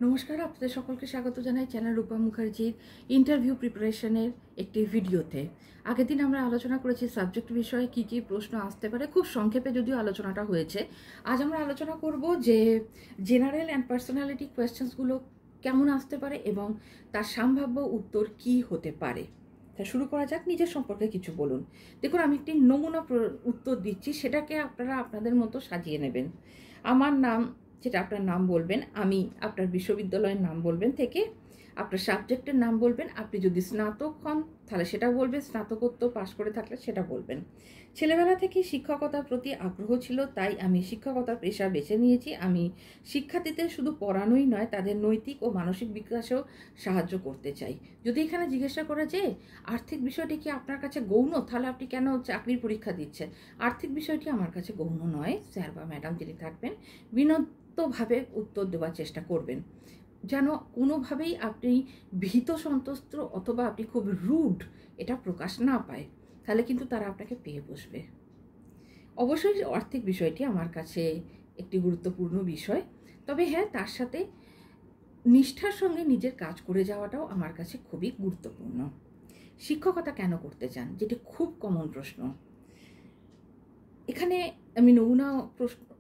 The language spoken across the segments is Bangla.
নমস্কার, আপনাদের সকলকে স্বাগত জানাই চ্যানেল রূপা মুখার্জির ইন্টারভিউ প্রিপারেশনের একটি ভিডিওতে। আগের দিন আমরা আলোচনা করেছি সাবজেক্ট বিষয়ে কী কী প্রশ্ন আসতে পারে, খুব সংক্ষেপে যদিও আলোচনাটা হয়েছে। আজ আমরা আলোচনা করব যে জেনারেল অ্যান্ড পার্সোনালিটি কোয়েশ্চেন্সগুলো কেমন আসতে পারে এবং তার সম্ভাব্য উত্তর কি হতে পারে। তা শুরু করা যাক। নিজের সম্পর্কে কিছু বলুন। দেখুন, আমি একটি নমুনা উত্তর দিচ্ছি, সেটাকে আপনারা আপনাদের মতো সাজিয়ে নেবেন। আমার নাম, যেটা আপনার নাম বলবেন, আমি আপনার বিশ্ববিদ্যালয়ের নাম বলবেন, থেকে আপনার সাবজেক্টের নাম বলবেন। আপনি যদি স্নাতক হন তাহলে সেটা বলবেন, স্নাতকোত্তর পাশ করে থাকলে সেটা বলবেন। ছেলেবেলা থেকে শিক্ষকতার প্রতি আগ্রহ ছিল, তাই আমি শিক্ষকতার পেশা বেছে নিয়েছি। আমি শিক্ষার্থীদের শুধু পড়ানোই নয়, তাদের নৈতিক ও মানসিক বিকাশেও সাহায্য করতে চাই। যদি এখানে জিজ্ঞাসা করা যে আর্থিক বিষয়টি কি আপনার কাছে গৌণ, তাহলে আপনি কেন চাকরির পরীক্ষা দিচ্ছেন? আর্থিক বিষয়টি আমার কাছে গৌণ নয়। স্যার বা ম্যাডাম যিনি থাকবেন, বিনোদভাবে উত্তর দেওয়ার চেষ্টা করবেন, যেন কোনোভাবেই আপনি ভীত সন্ত্রস্ত অথবা আপনি খুব রুড এটা প্রকাশ না পায়, তাহলে কিন্তু তারা আপনাকে পেয়ে বসবে। অবশ্যই আর্থিক বিষয়টি আমার কাছে একটি গুরুত্বপূর্ণ বিষয়, তবে হ্যাঁ, তার সাথে নিষ্ঠার সঙ্গে নিজের কাজ করে যাওয়াটাও আমার কাছে খুবই গুরুত্বপূর্ণ। শিক্ষকতা কেন করতে চান, যেটি খুব কমন প্রশ্ন। এখানে আমি নমুনা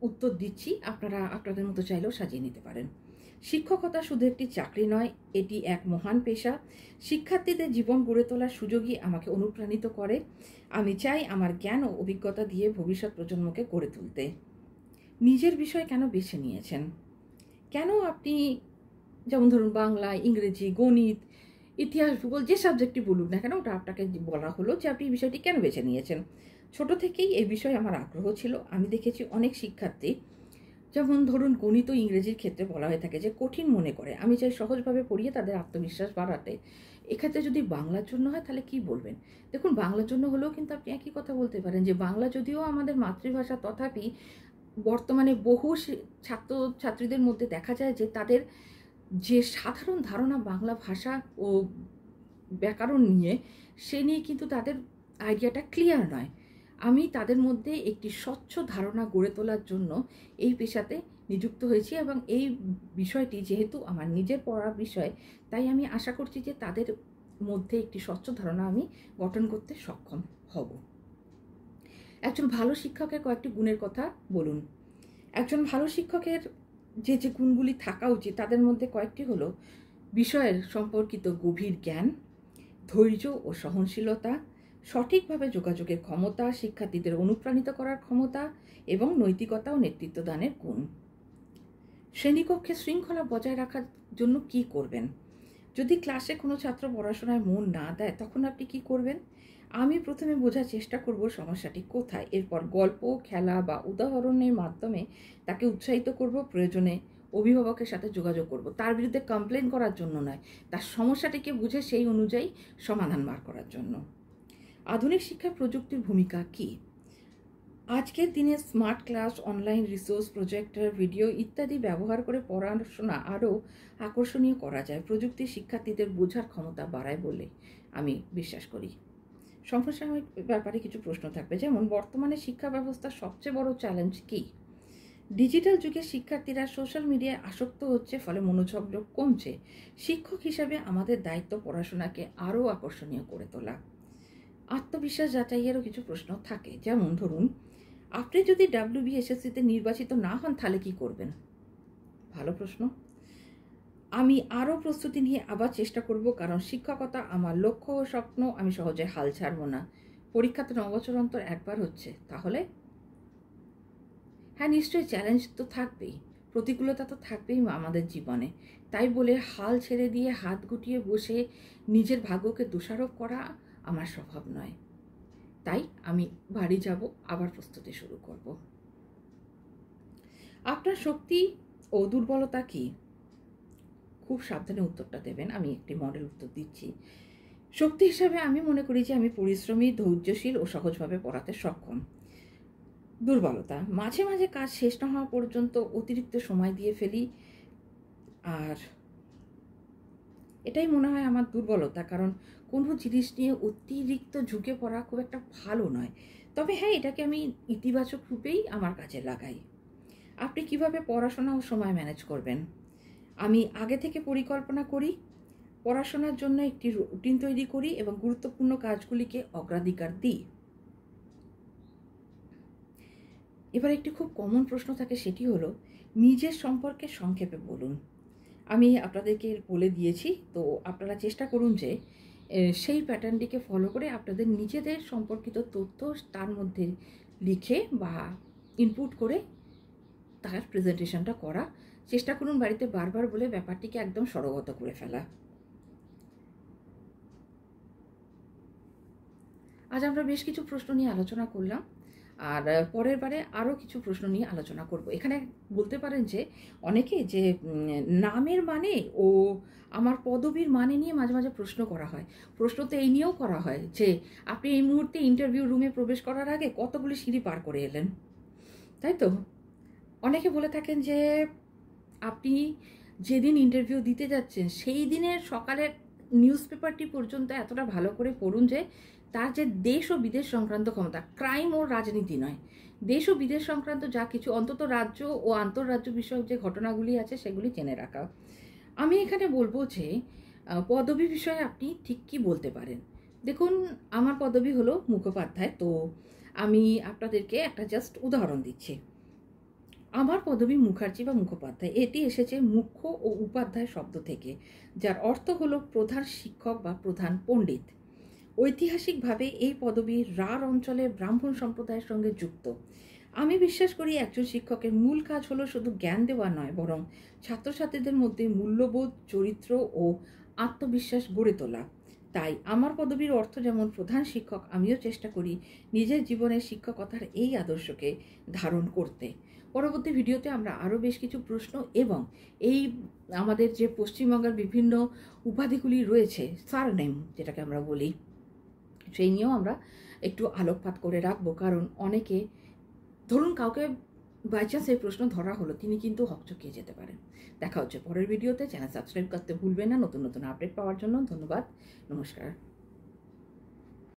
উত্তর দিচ্ছি, আপনারা আপনাদের মতো চাইলেও সাজিয়ে নিতে পারেন। শিক্ষকতা শুধু একটি চাকরি নয়, এটি এক মহান পেশা। শিক্ষার্থীদের জীবন গড়ে তোলার সুযোগই আমাকে অনুপ্রাণিত করে। আমি চাই আমার জ্ঞান ও অভিজ্ঞতা দিয়ে ভবিষ্যৎ প্রজন্মকে গড়ে তুলতে। নিজের বিষয় কেন বেছে নিয়েছেন? কেন আপনি, যেমন ধরুন বাংলা, ইংরেজি, গণিত, ইতিহাস, ভূগোল, যে সাবজেক্টই বলুন না কেন, ওটা আপনাকে বলা হলো যে আপনি এই বিষয়টি কেন বেছে নিয়েছেন। ছোট থেকেই এই বিষয়ে আমার আগ্রহ ছিল। আমি দেখেছি অনেক শিক্ষার্থী, যেমন ধরুন গণিত ও ইংরেজির ক্ষেত্রে বলা হয়ে থাকে যে কঠিন মনে করে। আমি চাই সহজভাবে পড়িয়ে তাদের আত্মবিশ্বাস বাড়াতে। এক্ষেত্রে যদি বাংলার জন্য হয় তাহলে কি বলবেন? দেখুন, বাংলার জন্য হলেও কিন্তু আপনি একই কথা বলতে পারেন যে বাংলা যদিও আমাদের মাতৃভাষা, তথাপি বর্তমানে বহু ছাত্রছাত্রীদের মধ্যে দেখা যায় যে তাদের যে সাধারণ ধারণা বাংলা ভাষা ও ব্যাকরণ নিয়ে, সে নিয়ে কিন্তু তাদের আইডিয়াটা ক্লিয়ার নয়। আমি তাদের মধ্যে একটি স্বচ্ছ ধারণা গড়ে তোলার জন্য এই পেশাতে নিযুক্ত হয়েছি, এবং এই বিষয়টি যেহেতু আমার নিজের পড়ার বিষয়, তাই আমি আশা করছি যে তাদের মধ্যে একটি স্বচ্ছ ধারণা আমি গঠন করতে সক্ষম হব। একজন ভালো শিক্ষকের কয়েকটি গুণের কথা বলুন। একজন ভালো শিক্ষকের যে যে গুণগুলি থাকা উচিত, তাদের মধ্যে কয়েকটি হলো: বিষয়ের সম্পর্কিত গভীর জ্ঞান, ধৈর্য ও সহনশীলতা, সঠিকভাবে যোগাযোগের ক্ষমতা, শিক্ষার্থীদের অনুপ্রাণিত করার ক্ষমতা এবং নৈতিকতা ও নেতৃত্ব দানের গুণ। শ্রেণীকক্ষে শৃঙ্খলা বজায় রাখার জন্য কি করবেন? যদি ক্লাসে কোনো ছাত্র পড়াশোনায় মন না দেয়, তখন আপনি কি করবেন? আমি প্রথমে বোঝার চেষ্টা করব সমস্যাটি কোথায়। এরপর গল্প, খেলা বা উদাহরণের মাধ্যমে তাকে উৎসাহিত করব। প্রয়োজনে অভিভাবকের সাথে যোগাযোগ করব, তার বিরুদ্ধে কমপ্লেন করার জন্য নয়, তার সমস্যাটিকে বুঝে সেই অনুযায়ী সমাধান বার করার জন্য। আধুনিক শিক্ষায় প্রযুক্তির ভূমিকা কী? আজকের দিনে smart class, online resource, projector, video ইত্যাদি ব্যবহার করে পড়াশোনা আরও আকর্ষণীয় করা যায়। প্রযুক্তি শিক্ষার্থীদের বোঝার ক্ষমতা বাড়ায় বলে আমি বিশ্বাস করি। সমসাময়িক ব্যাপারে কিছু প্রশ্ন থাকবে, যেমন বর্তমানে শিক্ষা ব্যবস্থার সবচেয়ে বড় চ্যালেঞ্জ কী? ডিজিটাল যুগে শিক্ষার্থীরা সোশ্যাল মিডিয়ায় আসক্ত হচ্ছে, ফলে মনোযোগ কমছে। শিক্ষক হিসাবে আমাদের দায়িত্ব পড়াশোনাকে আরও আকর্ষণীয় করে তোলা। আত্মবিশ্বাস যাচাইয়েরও কিছু প্রশ্ন থাকে, যেমন ধরুন আপনি যদি WBSSC-তে নির্বাচিত না হন তাহলে কি করবেন? ভালো প্রশ্ন। আমি আরও প্রস্তুতি নিয়ে আবার চেষ্টা করব, কারণ শিক্ষকতা আমার লক্ষ্য ও স্বপ্ন। আমি সহজে হাল ছাড়ব না। পরীক্ষা তো 9 বছর অন্তর একবার হচ্ছে, তাহলে হ্যাঁ, নিশ্চয়ই চ্যালেঞ্জ তো থাকবেই, প্রতিকূলতা তো থাকবেই আমাদের জীবনে। তাই বলে হাল ছেড়ে দিয়ে হাত গুটিয়ে বসে নিজের ভাগ্যকে দোষারোপ করা আমার স্বভাব নয়। তাই আমি বাড়ি যাব, আবার প্রস্তুতি শুরু করব। আপনার শক্তি ও দুর্বলতা কী? খুব সাবধানে উত্তরটা দেবেন। আমি একটি মডেল উত্তর দিচ্ছি। শক্তি হিসাবে আমি মনে করি যে আমি পরিশ্রমী, ধৈর্যশীল ও সহজভাবে পড়াতে সক্ষম। দুর্বলতা, মাঝে মাঝে কাজ শেষ না হওয়া পর্যন্ত অতিরিক্ত সময় দিয়ে ফেলি, আর এটাই মনে হয় আমার দুর্বলতা, কারণ কোনো জিনিস নিয়ে অতিরিক্ত ঝুঁকে পড়া খুব একটা ভালো নয়। তবে হ্যাঁ, এটাকে আমি ইতিবাচক রূপেই আমার কাজে লাগাই। আপনি কিভাবে পড়াশোনা ও সময় ম্যানেজ করবেন? আমি আগে থেকে পরিকল্পনা করি, পড়াশোনার জন্য একটি রুটিন তৈরি করি এবং গুরুত্বপূর্ণ কাজগুলিকে অগ্রাধিকার দিই। এবার একটি খুব কমন প্রশ্ন থাকে, সেটি হলো নিজের সম্পর্কে সংক্ষেপে বলুন। আমি আপনাদেরকে বলে দিয়েছি, তো আপনারা চেষ্টা করুন যে সেই প্যাটার্নটিকে ফলো করে আপনাদের নিজেদের সম্পর্কিত তথ্য তার মধ্যে লিখে বা ইনপুট করে তার প্রেজেন্টেশনটা করা চেষ্টা করুন। বাড়িতে বারবার বলে ব্যাপারটিকে একদম সরগত করে ফেলা। আজ আমরা বেশ কিছু প্রশ্ন নিয়ে আলোচনা করলাম, আর পরের বারে আরও কিছু প্রশ্ন নিয়ে আলোচনা করব। এখানে বলতে পারেন যে অনেকে যে নামের মানে ও আমার পদবীর মানে নিয়ে মাঝে মাঝে প্রশ্ন করা হয়। প্রশ্ন তো এই নিয়েও করা হয় যে আপনি এই মুহূর্তে ইন্টারভিউ রুমে প্রবেশ করার আগে কতগুলি সিঁড়ি পার করে এলেন, তাই তো? অনেকে বলে থাকেন যে আপনি যেদিন ইন্টারভিউ দিতে যাচ্ছেন সেই দিনের সকালের নিউজ পেপারটি পর্যন্ত এতটা ভালো করে পড়ুন যে তার যে দেশ ও বিদেশ সংক্রান্ত ক্ষমতা, ক্রাইম ও রাজনীতি নয়, দেশ ও বিদেশ সংক্রান্ত যা কিছু অন্তত রাজ্য ও আন্তঃরাজ্য বিষয়ক যে ঘটনাগুলি আছে সেগুলি জেনে রাখা। আমি এখানে বলবো যে পদবী বিষয়ে আপনি ঠিক কি বলতে পারেন। দেখুন, আমার পদবী হলো মুখোপাধ্যায়, তো আমি আপনাদেরকে একটা জাস্ট উদাহরণ দিচ্ছি। আমার পদবী মুখার্জি বা মুখোপাধ্যায়, এটি এসেছে মুখ্য ও উপাধ্যায় শব্দ থেকে, যার অর্থ হলো প্রধান শিক্ষক বা প্রধান পণ্ডিত। ঐতিহাসিকভাবে এই পদবী রাঢ় অঞ্চলের ব্রাহ্মণ সম্প্রদায়ের সঙ্গে যুক্ত। আমি বিশ্বাস করি একজন শিক্ষকের মূল কাজ হলো শুধু জ্ঞান দেওয়া নয়, বরং ছাত্রছাত্রীদের মধ্যে মূল্যবোধ, চরিত্র ও আত্মবিশ্বাস গড়ে তোলা। তাই আমার পদবীর অর্থ যেমন প্রধান শিক্ষক, আমিও চেষ্টা করি নিজের জীবনে শিক্ষকতার এই আদর্শকে ধারণ করতে। পরবর্তী ভিডিওতে আমরা আরও বেশ কিছু প্রশ্ন এবং এই আমাদের যে পশ্চিমবঙ্গের বিভিন্ন উপাধিগুলি রয়েছে, সারনেম যেটাকে আমরা বলি, সেই নিয়েও আমরা একটু আলোকপাত করে রাখবো। কারণ অনেকে, ধরুন কাউকে বাই চান্স এই প্রশ্ন ধরা হলো, তিনি কিন্তু হকচকিয়ে যেতে পারেন। দেখা হচ্ছে পরের ভিডিওতে। চ্যানেল সাবস্ক্রাইব করতে ভুলবেন না নতুন নতুন আপডেট পাওয়ার জন্য। ধন্যবাদ, নমস্কার।